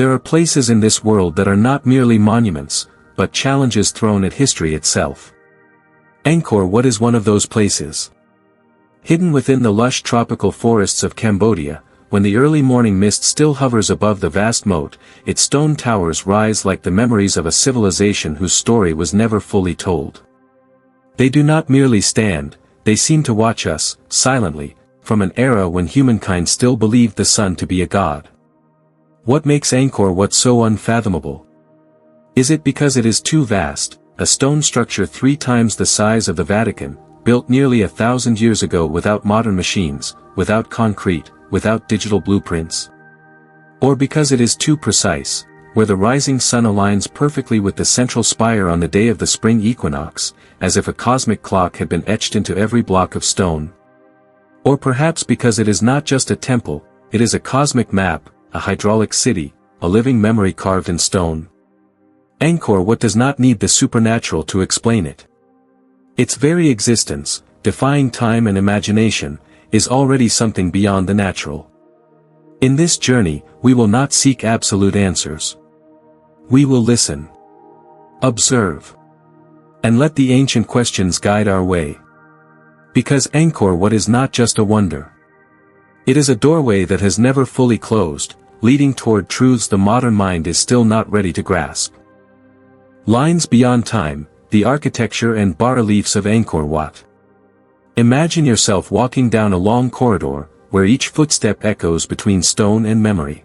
There are places in this world that are not merely monuments, but challenges thrown at history itself. Angkor Wat is one of those places. Hidden within the lush tropical forests of Cambodia, when the early morning mist still hovers above the vast moat, its stone towers rise like the memories of a civilization whose story was never fully told. They do not merely stand, they seem to watch us, silently, from an era when humankind still believed the sun to be a god. What makes Angkor Wat so unfathomable? Is it because it is too vast, a stone structure 3 times the size of the Vatican, built nearly 1,000 years ago without modern machines, without concrete, without digital blueprints? Or because it is too precise, where the rising sun aligns perfectly with the central spire on the day of the spring equinox, as if a cosmic clock had been etched into every block of stone? Or perhaps because it is not just a temple, it is a cosmic map, a hydraulic city, a living memory carved in stone. Angkor Wat does not need the supernatural to explain it. Its very existence, defying time and imagination, is already something beyond the natural. In this journey, we will not seek absolute answers. We will listen, observe, and let the ancient questions guide our way. Because Angkor Wat is not just a wonder. It is a doorway that has never fully closed, leading toward truths the modern mind is still not ready to grasp. Lines beyond time, the architecture and bas-reliefs of Angkor Wat. Imagine yourself walking down a long corridor, where each footstep echoes between stone and memory.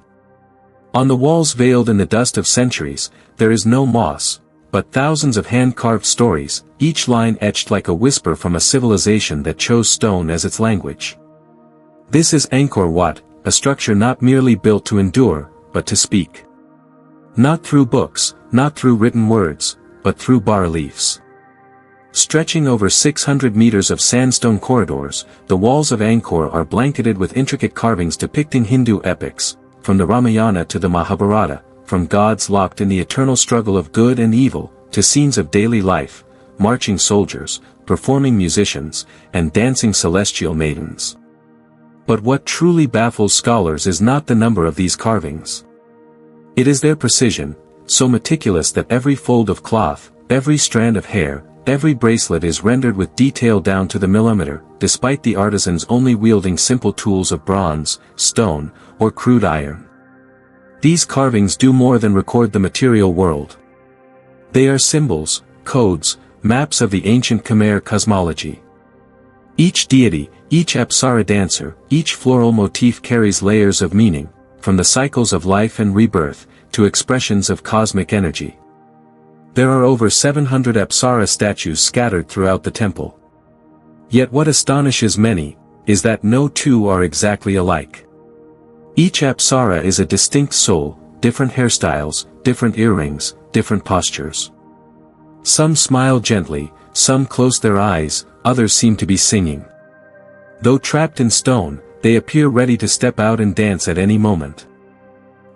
On the walls veiled in the dust of centuries, there is no moss, but thousands of hand-carved stories, each line etched like a whisper from a civilization that chose stone as its language. This is Angkor Wat, a structure not merely built to endure, but to speak. Not through books, not through written words, but through bas-reliefs. Stretching over 600 meters of sandstone corridors, the walls of Angkor are blanketed with intricate carvings depicting Hindu epics, from the Ramayana to the Mahabharata, from gods locked in the eternal struggle of good and evil, to scenes of daily life, marching soldiers, performing musicians, and dancing celestial maidens. But what truly baffles scholars is not the number of these carvings. It is their precision, so meticulous that every fold of cloth, every strand of hair, every bracelet is rendered with detail down to the millimeter, despite the artisans only wielding simple tools of bronze, stone, or crude iron. These carvings do more than record the material world. They are symbols, codes, maps of the ancient Khmer cosmology. Each deity, each Apsara dancer, each floral motif carries layers of meaning, from the cycles of life and rebirth, to expressions of cosmic energy. There are over 700 Apsara statues scattered throughout the temple. Yet what astonishes many, is that no two are exactly alike. Each Apsara is a distinct soul, different hairstyles, different earrings, different postures. Some smile gently, some close their eyes, others seem to be singing. Though trapped in stone, they appear ready to step out and dance at any moment.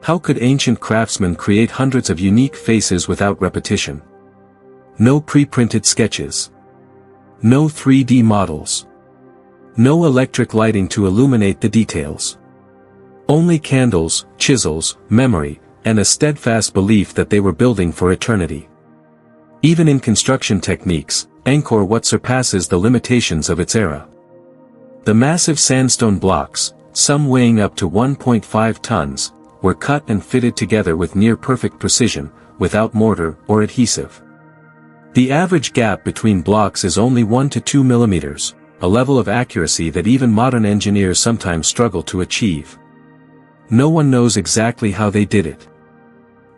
How could ancient craftsmen create hundreds of unique faces without repetition? No pre-printed sketches. No 3D models. No electric lighting to illuminate the details. Only candles, chisels, memory, and a steadfast belief that they were building for eternity. Even in construction techniques, Angkor Wat surpasses the limitations of its era. The massive sandstone blocks, some weighing up to 1.5 tons, were cut and fitted together with near-perfect precision, without mortar or adhesive. The average gap between blocks is only 1 to 2 millimeters, a level of accuracy that even modern engineers sometimes struggle to achieve. No one knows exactly how they did it.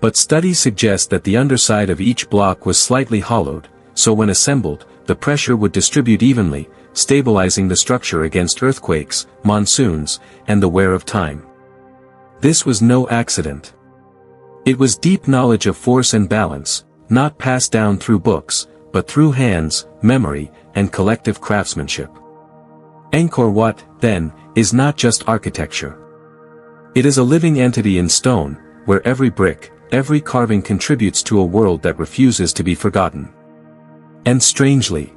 But studies suggest that the underside of each block was slightly hollowed, so when assembled, the pressure would distribute evenly, stabilizing the structure against earthquakes, monsoons, and the wear of time. This was no accident. It was deep knowledge of force and balance, not passed down through books, but through hands, memory, and collective craftsmanship. Angkor Wat, then, is not just architecture. It is a living entity in stone, where every brick, every carving contributes to a world that refuses to be forgotten. And strangely,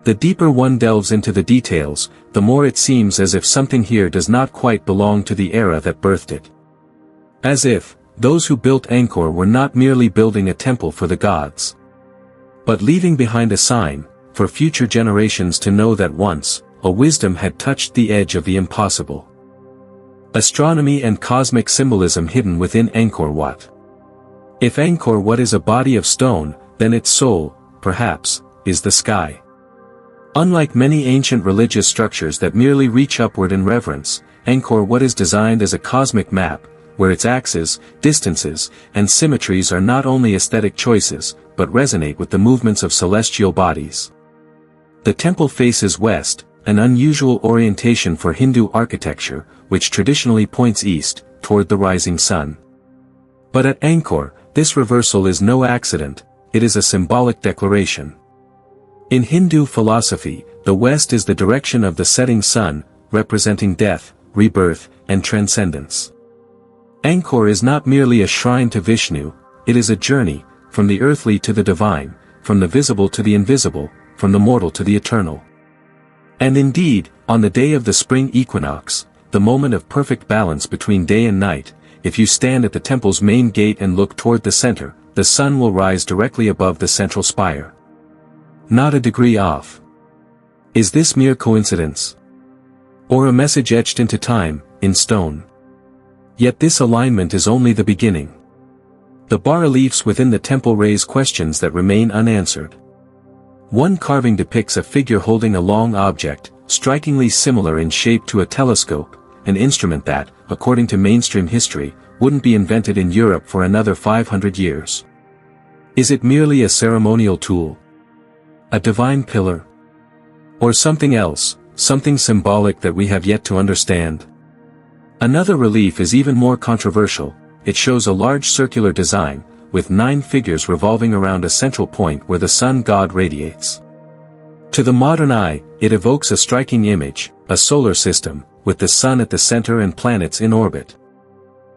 the deeper one delves into the details, the more it seems as if something here does not quite belong to the era that birthed it. As if, Those who built Angkor were not merely building a temple for the gods, but leaving behind a sign, for future generations to know that once, a wisdom had touched the edge of the impossible. Astronomy and cosmic symbolism hidden within Angkor Wat. If Angkor Wat is a body of stone, then its soul, perhaps, is the sky. Unlike many ancient religious structures that merely reach upward in reverence, Angkor Wat is designed as a cosmic map, where its axes, distances, and symmetries are not only aesthetic choices, but resonate with the movements of celestial bodies. The temple faces west, an unusual orientation for Hindu architecture, which traditionally points east, toward the rising sun. But at Angkor, this reversal is no accident, it is a symbolic declaration. In Hindu philosophy, the west is the direction of the setting sun, representing death, rebirth, and transcendence. Angkor is not merely a shrine to Vishnu, it is a journey, from the earthly to the divine, from the visible to the invisible, from the mortal to the eternal. And indeed, on the day of the spring equinox, the moment of perfect balance between day and night, if you stand at the temple's main gate and look toward the center, the sun will rise directly above the central spire. Not a degree off. Is this mere coincidence? Or a message etched into time, in stone? Yet this alignment is only the beginning. The bas-reliefs within the temple raise questions that remain unanswered. One carving depicts a figure holding a long object, strikingly similar in shape to a telescope, an instrument that, according to mainstream history, wouldn't be invented in Europe for another 500 years. Is it merely a ceremonial tool? A divine pillar? Or something else, something symbolic that we have yet to understand? Another relief is even more controversial. It shows a large circular design, with 9 figures revolving around a central point where the sun god radiates. To the modern eye, it evokes a striking image, a solar system, with the sun at the center and planets in orbit.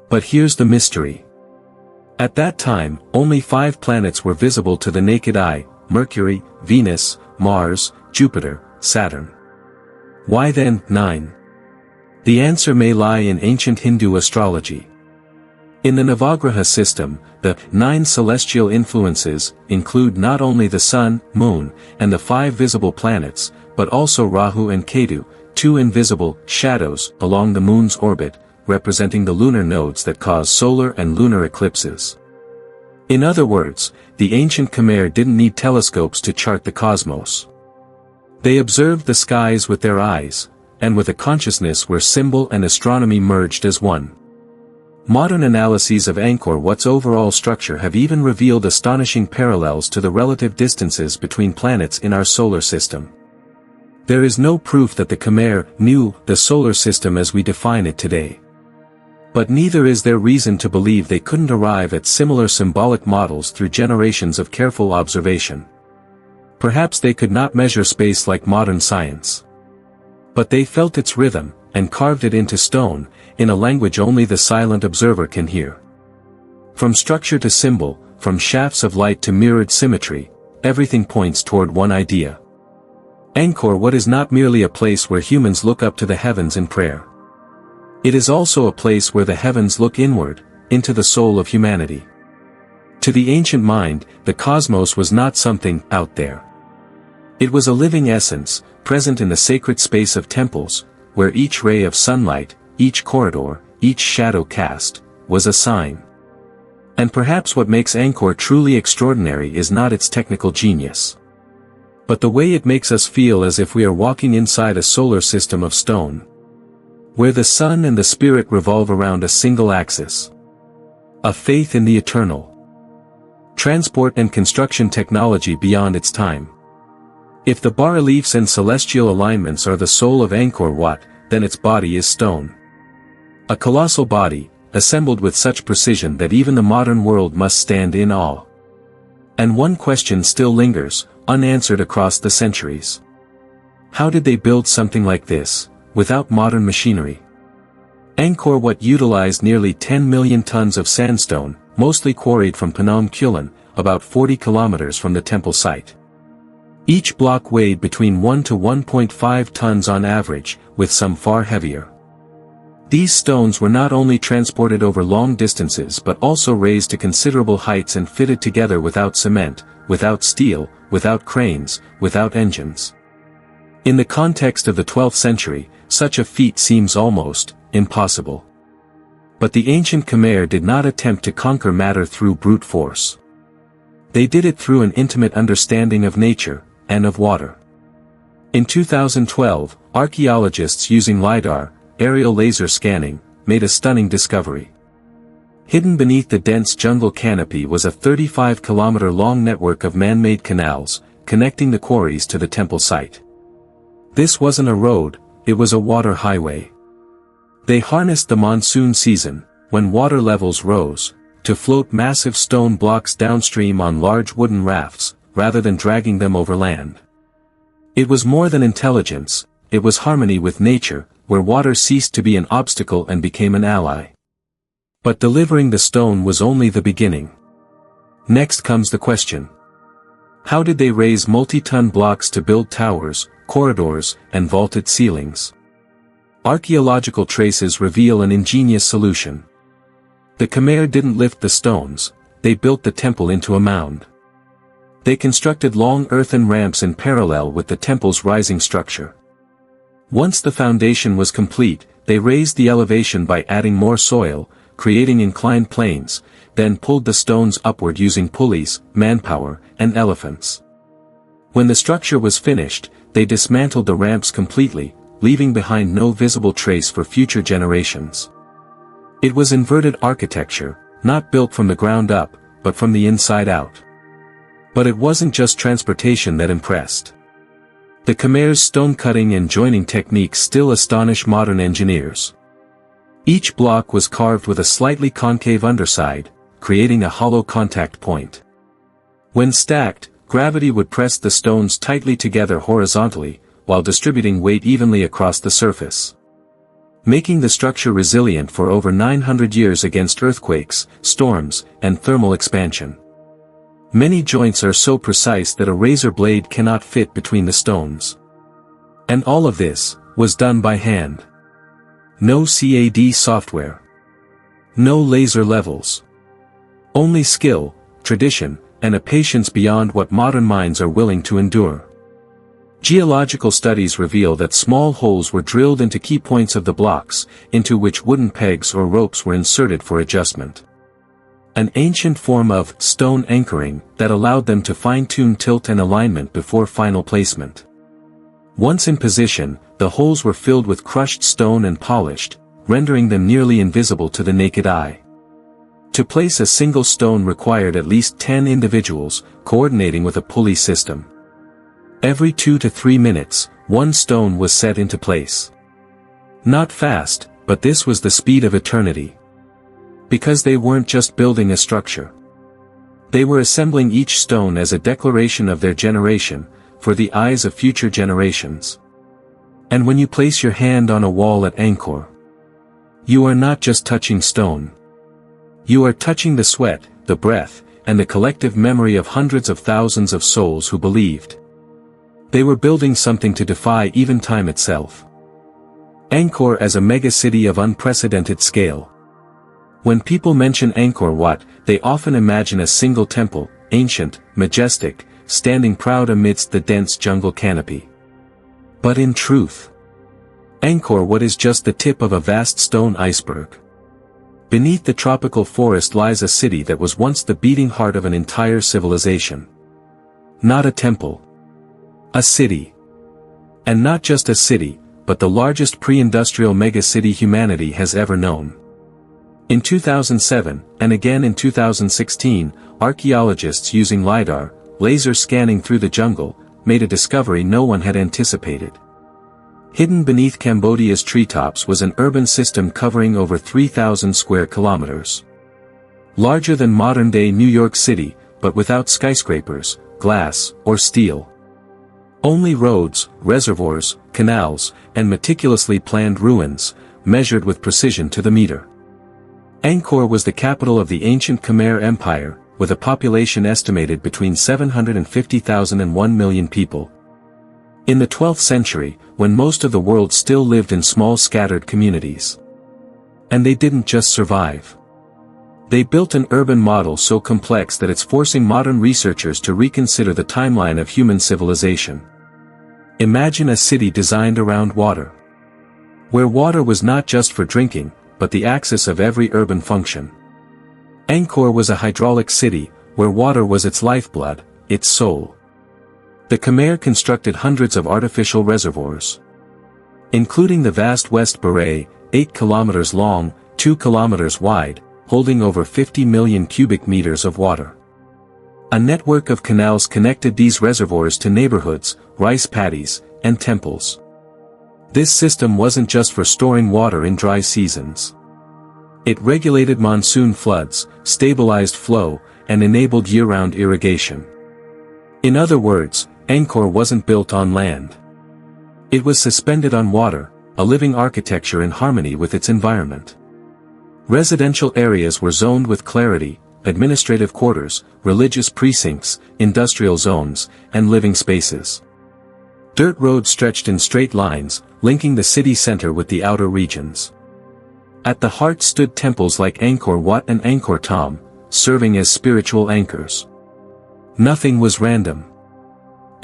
But here's the mystery. At that time, only 5 planets were visible to the naked eye: Mercury, Venus, Mars, Jupiter, Saturn. Why then 9? The answer may lie in ancient Hindu astrology. In the Navagraha system, the 9 celestial influences include not only the sun, moon, and the 5 visible planets, but also Rahu and Ketu, 2 invisible shadows along the moon's orbit, representing the lunar nodes that cause solar and lunar eclipses. In other words, the ancient Khmer didn't need telescopes to chart the cosmos. They observed the skies with their eyes, and with a consciousness where symbol and astronomy merged as one. Modern analyses of Angkor Wat's overall structure have even revealed astonishing parallels to the relative distances between planets in our solar system. There is no proof that the Khmer knew the solar system as we define it today. But neither is there reason to believe they couldn't arrive at similar symbolic models through generations of careful observation. Perhaps they could not measure space like modern science. But they felt its rhythm, and carved it into stone, in a language only the silent observer can hear. From structure to symbol, from shafts of light to mirrored symmetry, everything points toward one idea. Angkor Wat is not merely a place where humans look up to the heavens in prayer. It is also a place where the heavens look inward, into the soul of humanity. To the ancient mind, the cosmos was not something out there. It was a living essence, present in the sacred space of temples, where each ray of sunlight, each corridor, each shadow cast, was a sign. And perhaps what makes Angkor truly extraordinary is not its technical genius, but the way it makes us feel as if we are walking inside a solar system of stone, where the sun and the spirit revolve around a single axis. A faith in the eternal. Transport and construction technology beyond its time. If the bas-reliefs and celestial alignments are the soul of Angkor Wat, then its body is stone. A colossal body, assembled with such precision that even the modern world must stand in awe. And one question still lingers, unanswered across the centuries. How did they build something like this, without modern machinery? Angkor Wat utilized nearly 10 million tons of sandstone, mostly quarried from Phnom Kulen, about 40 kilometers from the temple site. Each block weighed between 1 to 1.5 tons on average, with some far heavier. These stones were not only transported over long distances but also raised to considerable heights and fitted together without cement, without steel, without cranes, without engines. In the context of the 12th century, such a feat seems almost impossible. But the ancient Khmer did not attempt to conquer matter through brute force. They did it through an intimate understanding of nature, and of water. In 2012, archaeologists using LiDAR, aerial laser scanning, made a stunning discovery. Hidden beneath the dense jungle canopy was a 35-kilometer-long network of man-made canals, connecting the quarries to the temple site. This wasn't a road, it was a water highway. They harnessed the monsoon season, when water levels rose, to float massive stone blocks downstream on large wooden rafts, rather than dragging them over land. It was more than intelligence, it was harmony with nature, where water ceased to be an obstacle and became an ally. But delivering the stone was only the beginning. Next comes the question. How did they raise multi-ton blocks to build towers, corridors, and vaulted ceilings? Archaeological traces reveal an ingenious solution. The Khmer didn't lift the stones, they built the temple into a mound. They constructed long earthen ramps in parallel with the temple's rising structure. Once the foundation was complete, they raised the elevation by adding more soil, creating inclined planes, then pulled the stones upward using pulleys, manpower, and elephants. When the structure was finished, they dismantled the ramps completely, leaving behind no visible trace for future generations. It was inverted architecture, not built from the ground up, but from the inside out. But it wasn't just transportation that impressed. The Khmer's stone-cutting and joining techniques still astonish modern engineers. Each block was carved with a slightly concave underside, creating a hollow contact point. When stacked, gravity would press the stones tightly together horizontally, while distributing weight evenly across the surface, making the structure resilient for over 900 years against earthquakes, storms, and thermal expansion. Many joints are so precise that a razor blade cannot fit between the stones. And all of this was done by hand. No CAD software. No laser levels. Only skill, tradition, and a patience beyond what modern minds are willing to endure. Geological studies reveal that small holes were drilled into key points of the blocks, into which wooden pegs or ropes were inserted for adjustment. An ancient form of stone anchoring that allowed them to fine-tune tilt and alignment before final placement. Once in position, the holes were filled with crushed stone and polished, rendering them nearly invisible to the naked eye. To place a single stone required at least 10 individuals, coordinating with a pulley system. Every 2 to 3 minutes, one stone was set into place. Not fast, but this was the speed of eternity. Because they weren't just building a structure. They were assembling each stone as a declaration of their generation, for the eyes of future generations. And when you place your hand on a wall at Angkor, you are not just touching stone. You are touching the sweat, the breath, and the collective memory of hundreds of thousands of souls who believed. They were building something to defy even time itself. Angkor as a mega-city of unprecedented scale. When people mention Angkor Wat, they often imagine a single temple, ancient, majestic, standing proud amidst the dense jungle canopy. But in truth, Angkor Wat is just the tip of a vast stone iceberg. Beneath the tropical forest lies a city that was once the beating heart of an entire civilization. Not a temple. A city. And not just a city, but the largest pre-industrial megacity humanity has ever known. In 2007, and again in 2016, archaeologists using LiDAR, laser scanning through the jungle, made a discovery no one had anticipated. Hidden beneath Cambodia's treetops was an urban system covering over 3,000 square kilometers. Larger than modern-day New York City, but without skyscrapers, glass, or steel. Only roads, reservoirs, canals, and meticulously planned ruins, measured with precision to the meter. Angkor was the capital of the ancient Khmer Empire, with a population estimated between 750,000 and 1 million people. In the 12th century, when most of the world still lived in small scattered communities, And they didn't just survive. They built an urban model so complex that it's forcing modern researchers to reconsider the timeline of human civilization. Imagine a city designed around water, where water was not just for drinking, but the axis of every urban function. Angkor was a hydraulic city, where water was its lifeblood, its soul. The Khmer constructed hundreds of artificial reservoirs, including the vast West Baray, 8 kilometers long, 2 kilometers wide, holding over 50 million cubic meters of water. A network of canals connected these reservoirs to neighborhoods, rice paddies, and temples. This system wasn't just for storing water in dry seasons. It regulated monsoon floods, stabilized flow, and enabled year-round irrigation. In other words, Angkor wasn't built on land. It was suspended on water, a living architecture in harmony with its environment. Residential areas were zoned with clarity, administrative quarters, religious precincts, industrial zones, and living spaces. Dirt roads stretched in straight lines, linking the city center with the outer regions. At the heart stood temples like Angkor Wat and Angkor Thom, serving as spiritual anchors. Nothing was random.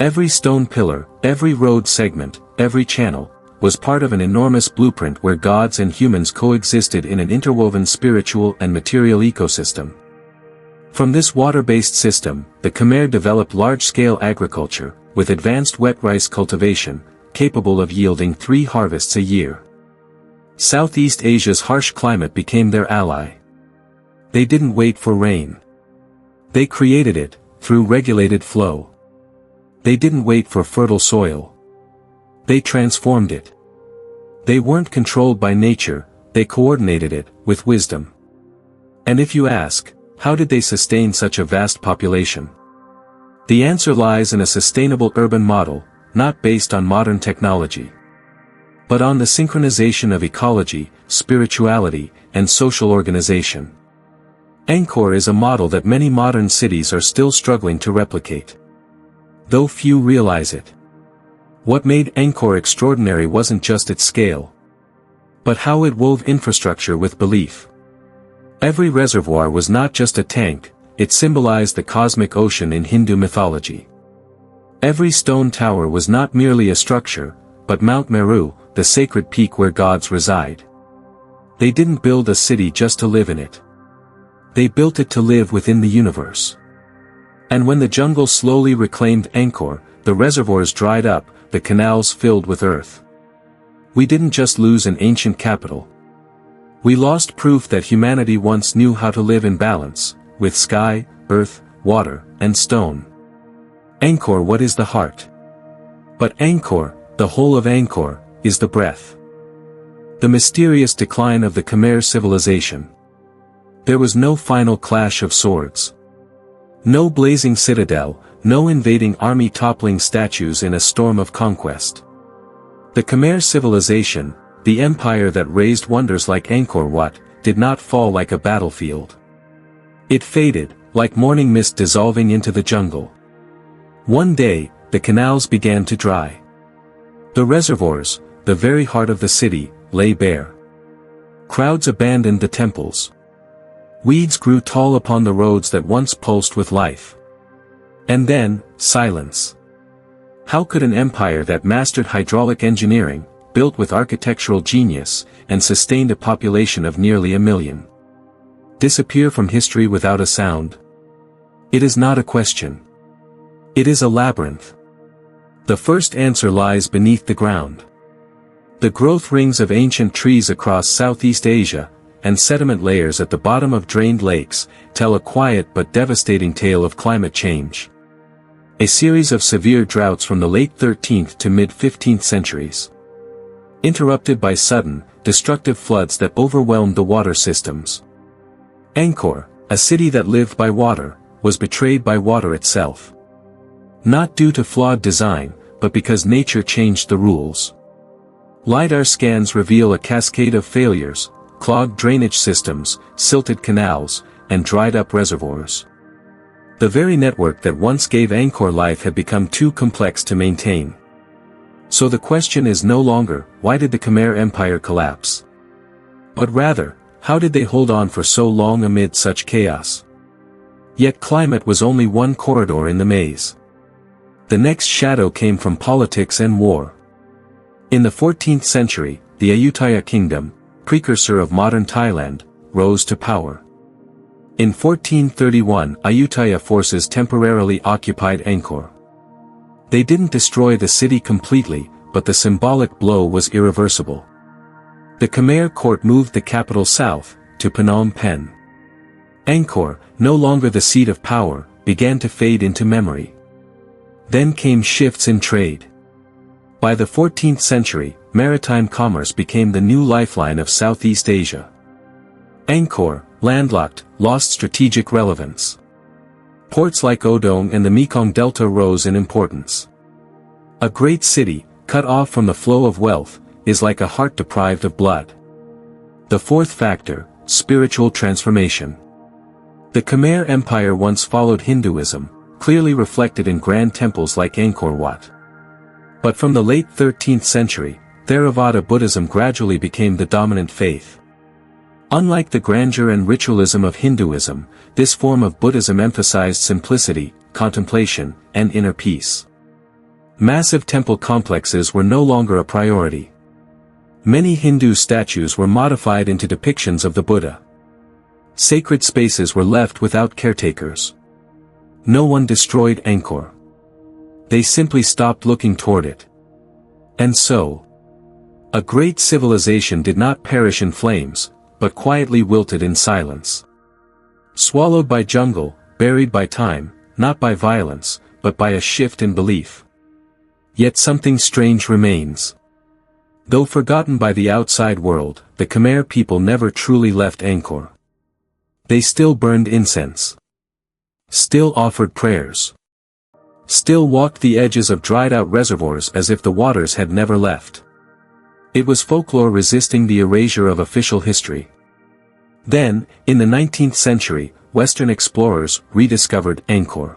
Every stone pillar, every road segment, every channel, was part of an enormous blueprint where gods and humans coexisted in an interwoven spiritual and material ecosystem. From this water-based system, the Khmer developed large-scale agriculture, with advanced wet rice cultivation, capable of yielding 3 harvests a year. Southeast Asia's harsh climate became their ally. They didn't wait for rain. They created it, through regulated flow. They didn't wait for fertile soil. They transformed it. They weren't controlled by nature, they coordinated it, with wisdom. And if you ask, how did they sustain such a vast population? The answer lies in a sustainable urban model, not based on modern technology, but on the synchronization of ecology, spirituality, and social organization. Angkor is a model that many modern cities are still struggling to replicate, though few realize it. What made Angkor extraordinary wasn't just its scale, but how it wove infrastructure with belief. Every reservoir was not just a tank, it symbolized the cosmic ocean in Hindu mythology. Every stone tower was not merely a structure, but Mount Meru, the sacred peak where gods reside. They didn't build a city just to live in it. They built it to live within the universe. And when the jungle slowly reclaimed Angkor, the reservoirs dried up, the canals filled with earth. We didn't just lose an ancient capital. We lost proof that humanity once knew how to live in balance, with sky, earth, water, and stone. Angkor Wat is the heart. But Angkor, the whole of Angkor, is the breath. The mysterious decline of the Khmer civilization. There was no final clash of swords. No blazing citadel, no invading army toppling statues in a storm of conquest. The Khmer civilization, the empire that raised wonders like Angkor Wat, did not fall like a battlefield. It faded, like morning mist dissolving into the jungle. One day, the canals began to dry. The reservoirs, the very heart of the city, lay bare. Crowds abandoned the temples. Weeds grew tall upon the roads that once pulsed with life. And then, silence. How could an empire that mastered hydraulic engineering, built with architectural genius, and sustained a population of nearly 1 million, disappear from history without a sound? It is not a question. It is a labyrinth. The first answer lies beneath the ground. The growth rings of ancient trees across Southeast Asia, and sediment layers at the bottom of drained lakes, tell a quiet but devastating tale of climate change. A series of severe droughts from the late 13th to mid-15th centuries, interrupted by sudden, destructive floods that overwhelmed the water systems. Angkor, a city that lived by water, was betrayed by water itself. Not due to flawed design, but because nature changed the rules. LiDAR scans reveal a cascade of failures, clogged drainage systems, silted canals, and dried-up reservoirs. The very network that once gave Angkor life had become too complex to maintain. So the question is no longer, why did the Khmer Empire collapse? But rather, how did they hold on for so long amid such chaos? Yet climate was only one corridor in the maze. The next shadow came from politics and war. In the 14th century, the Ayutthaya kingdom, precursor of modern Thailand, rose to power. In 1431, Ayutthaya forces temporarily occupied Angkor. They didn't destroy the city completely, but the symbolic blow was irreversible. The Khmer court moved the capital south, to Phnom Penh. Angkor, no longer the seat of power, began to fade into memory. Then came shifts in trade. By the 14th century, maritime commerce became the new lifeline of Southeast Asia. Angkor, landlocked, lost strategic relevance. Ports like Odong and the Mekong Delta rose in importance. A great city, cut off from the flow of wealth, is like a heart deprived of blood. The fourth factor, spiritual transformation. The Khmer Empire once followed Hinduism, clearly reflected in grand temples like Angkor Wat. But from the late 13th century, Theravada Buddhism gradually became the dominant faith. Unlike the grandeur and ritualism of Hinduism, this form of Buddhism emphasized simplicity, contemplation, and inner peace. Massive temple complexes were no longer a priority. Many Hindu statues were modified into depictions of the Buddha. Sacred spaces were left without caretakers. No one destroyed Angkor. They simply stopped looking toward it. And so, a great civilization did not perish in flames, but quietly wilted in silence. Swallowed by jungle, buried by time, not by violence, but by a shift in belief. Yet something strange remains. Though forgotten by the outside world, the Khmer people never truly left Angkor. They still burned incense. Still offered prayers. Still walked the edges of dried-out reservoirs as if the waters had never left. It was folklore resisting the erasure of official history. Then, in the 19th century, Western explorers rediscovered Angkor.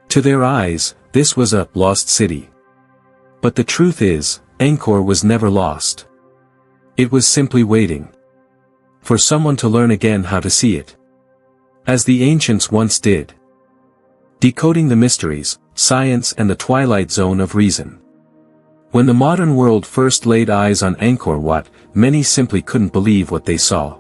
To their eyes, this was a lost city. But the truth is, Angkor was never lost. It was simply waiting for someone to learn again how to see it. As the ancients once did. Decoding the mysteries, science and the twilight zone of reason. When the modern world first laid eyes on Angkor Wat, many simply couldn't believe what they saw.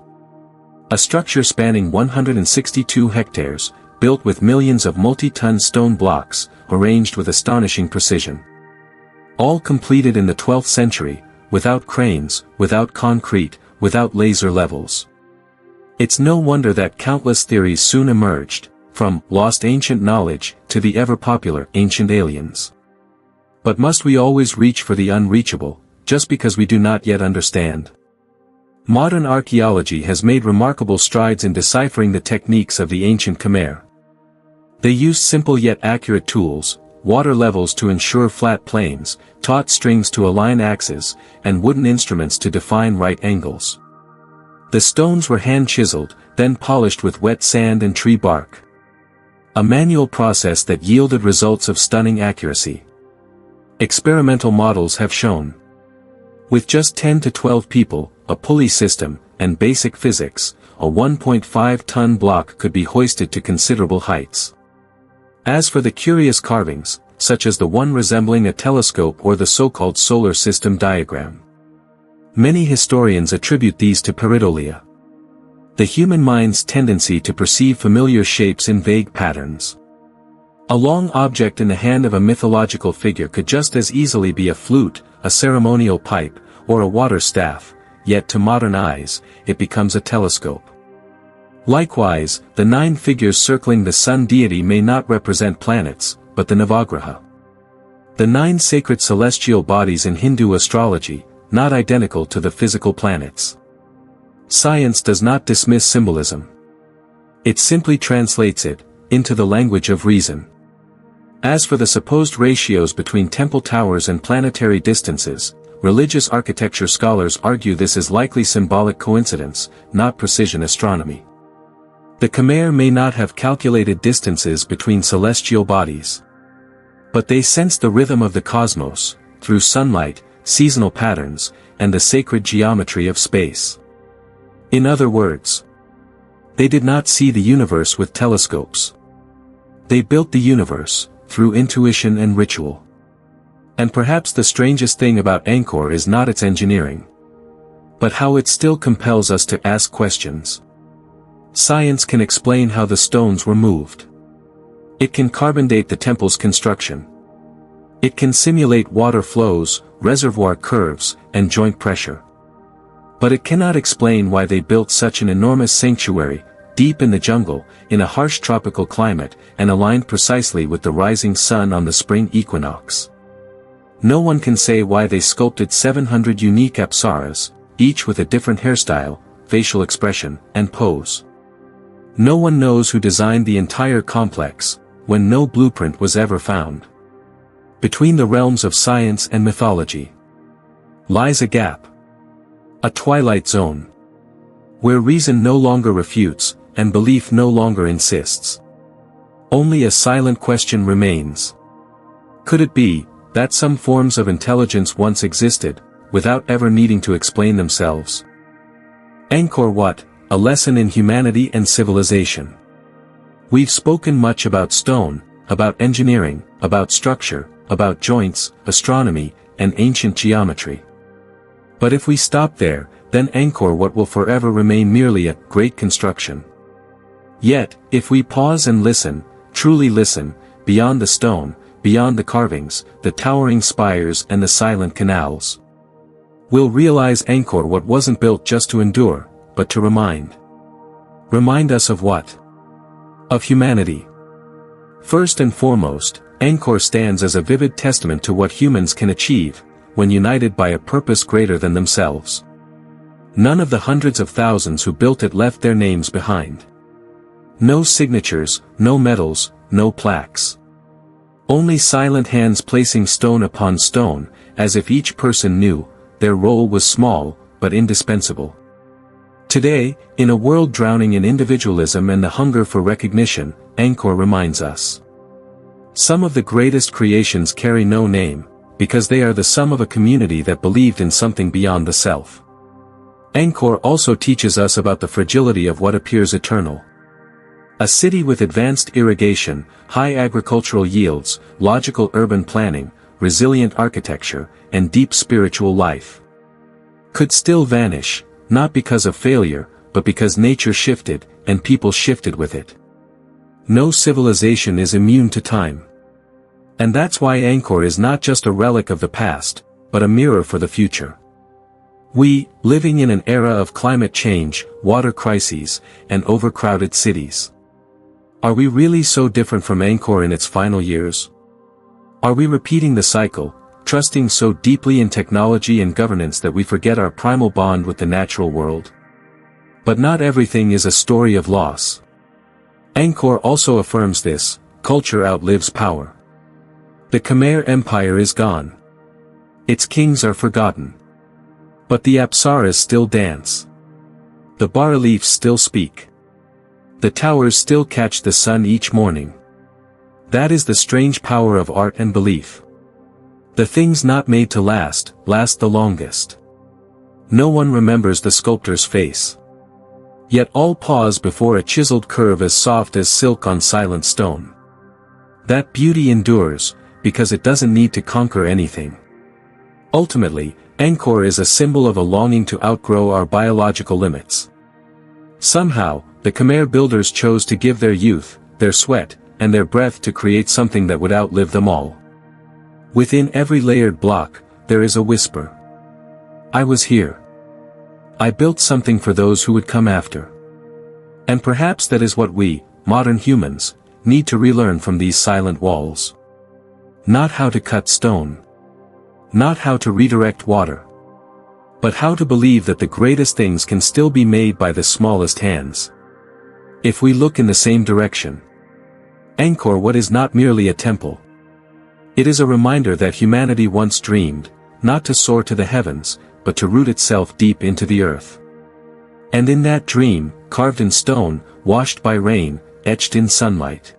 A structure spanning 162 hectares, built with millions of multi-ton stone blocks, arranged with astonishing precision. All completed in the 12th century, without cranes, without concrete, without laser levels. It's no wonder that countless theories soon emerged, from lost ancient knowledge to the ever-popular ancient aliens. But must we always reach for the unreachable, just because we do not yet understand? Modern archaeology has made remarkable strides in deciphering the techniques of the ancient Khmer. They used simple yet accurate tools, water levels to ensure flat planes, taut strings to align axes, and wooden instruments to define right angles. The stones were hand-chiseled, then polished with wet sand and tree bark. A manual process that yielded results of stunning accuracy. Experimental models have shown. With just 10 to 12 people, a pulley system, and basic physics, a 1.5-ton block could be hoisted to considerable heights. As for the curious carvings, such as the one resembling a telescope or the so-called solar system diagram, many historians attribute these to pareidolia. The human mind's tendency to perceive familiar shapes in vague patterns. A long object in the hand of a mythological figure could just as easily be a flute, a ceremonial pipe, or a water staff, yet to modern eyes, it becomes a telescope. Likewise, the 9 figures circling the sun deity may not represent planets, but the Navagraha. The 9 sacred celestial bodies in Hindu astrology, not identical to the physical planets. Science does not dismiss symbolism. It simply translates it into the language of reason. As for the supposed ratios between temple towers and planetary distances, religious architecture scholars argue this is likely symbolic coincidence, not precision astronomy. The Khmer may not have calculated distances between celestial bodies. But they sensed the rhythm of the cosmos, through sunlight, seasonal patterns, and the sacred geometry of space. In other words, they did not see the universe with telescopes. They built the universe, through intuition and ritual. And perhaps the strangest thing about Angkor is not its engineering, but how it still compels us to ask questions. Science can explain how the stones were moved. It can carbon date the temple's construction. It can simulate water flows, reservoir curves, and joint pressure. But it cannot explain why they built such an enormous sanctuary, deep in the jungle, in a harsh tropical climate, and aligned precisely with the rising sun on the spring equinox. No one can say why they sculpted 700 unique apsaras, each with a different hairstyle, facial expression, and pose. No one knows who designed the entire complex, when no blueprint was ever found. Between the realms of science and mythology lies a gap. A twilight zone. Where reason no longer refutes, and belief no longer insists. Only a silent question remains. Could it be, that some forms of intelligence once existed, without ever needing to explain themselves? Angkor Wat, a lesson in humanity and civilization. We've spoken much about stone, about engineering, about structure, about joints, astronomy, and ancient geometry. But if we stop there, then Angkor Wat will forever remain merely a great construction. Yet, if we pause and listen, truly listen, beyond the stone, beyond the carvings, the towering spires and the silent canals, we'll realize Angkor Wat wasn't built just to endure, but to remind. Remind us of what? Of humanity. First and foremost, Angkor stands as a vivid testament to what humans can achieve, when united by a purpose greater than themselves. None of the hundreds of thousands who built it left their names behind. No signatures, no medals, no plaques. Only silent hands placing stone upon stone, as if each person knew, their role was small, but indispensable. Today, in a world drowning in individualism and the hunger for recognition, Angkor reminds us. Some of the greatest creations carry no name, because they are the sum of a community that believed in something beyond the self. Angkor also teaches us about the fragility of what appears eternal. A city with advanced irrigation, high agricultural yields, logical urban planning, resilient architecture, and deep spiritual life could still vanish, not because of failure, but because nature shifted, and people shifted with it. No civilization is immune to time. And that's why Angkor is not just a relic of the past, but a mirror for the future. We, living in an era of climate change, water crises, and overcrowded cities. Are we really so different from Angkor in its final years? Are we repeating the cycle, trusting so deeply in technology and governance that we forget our primal bond with the natural world? But not everything is a story of loss. Angkor also affirms this: culture outlives power. The Khmer Empire is gone. Its kings are forgotten. But the apsaras still dance. The bas-reliefs still speak. The towers still catch the sun each morning. That is the strange power of art and belief. The things not made to last, last the longest. No one remembers the sculptor's face. Yet all pause before a chiseled curve as soft as silk on silent stone. That beauty endures, because it doesn't need to conquer anything. Ultimately, Angkor is a symbol of a longing to outgrow our biological limits. Somehow, the Khmer builders chose to give their youth, their sweat, and their breath to create something that would outlive them all. Within every layered block, there is a whisper. I was here. I built something for those who would come after. And perhaps that is what we, modern humans, need to relearn from these silent walls. Not how to cut stone. Not how to redirect water. But how to believe that the greatest things can still be made by the smallest hands. If we look in the same direction. Angkor Wat is not merely a temple. It is a reminder that humanity once dreamed, not to soar to the heavens, but to root itself deep into the earth. And in that dream, carved in stone, washed by rain, etched in sunlight,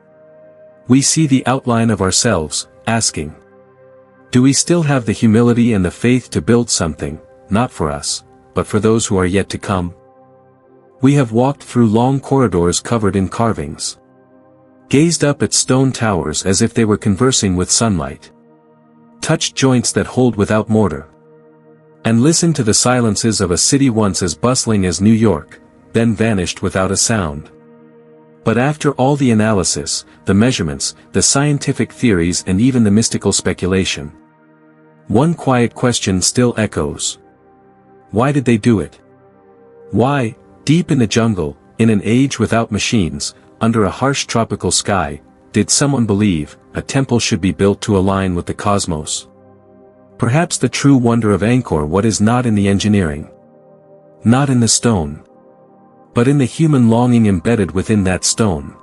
we see the outline of ourselves, asking, do we still have the humility and the faith to build something, not for us, but for those who are yet to come? We have walked through long corridors covered in carvings, gazed up at stone towers as if they were conversing with sunlight, touched joints that hold without mortar, and listened to the silences of a city once as bustling as New York, then vanished without a sound. But after all the analysis, the measurements, the scientific theories and even the mystical speculation, one quiet question still echoes. Why did they do it? Why, deep in the jungle, in an age without machines, under a harsh tropical sky, did someone believe a temple should be built to align with the cosmos? Perhaps the true wonder of Angkor Wat is not in the engineering, not in the stone, but in the human longing embedded within that stone.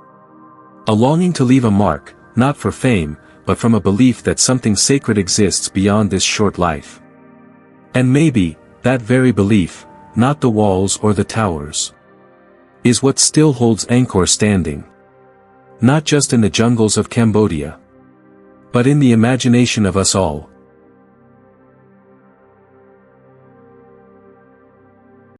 A longing to leave a mark, not for fame, but from a belief that something sacred exists beyond this short life. And maybe, that very belief, not the walls or the towers, is what still holds Angkor standing. Not just in the jungles of Cambodia, but in the imagination of us all,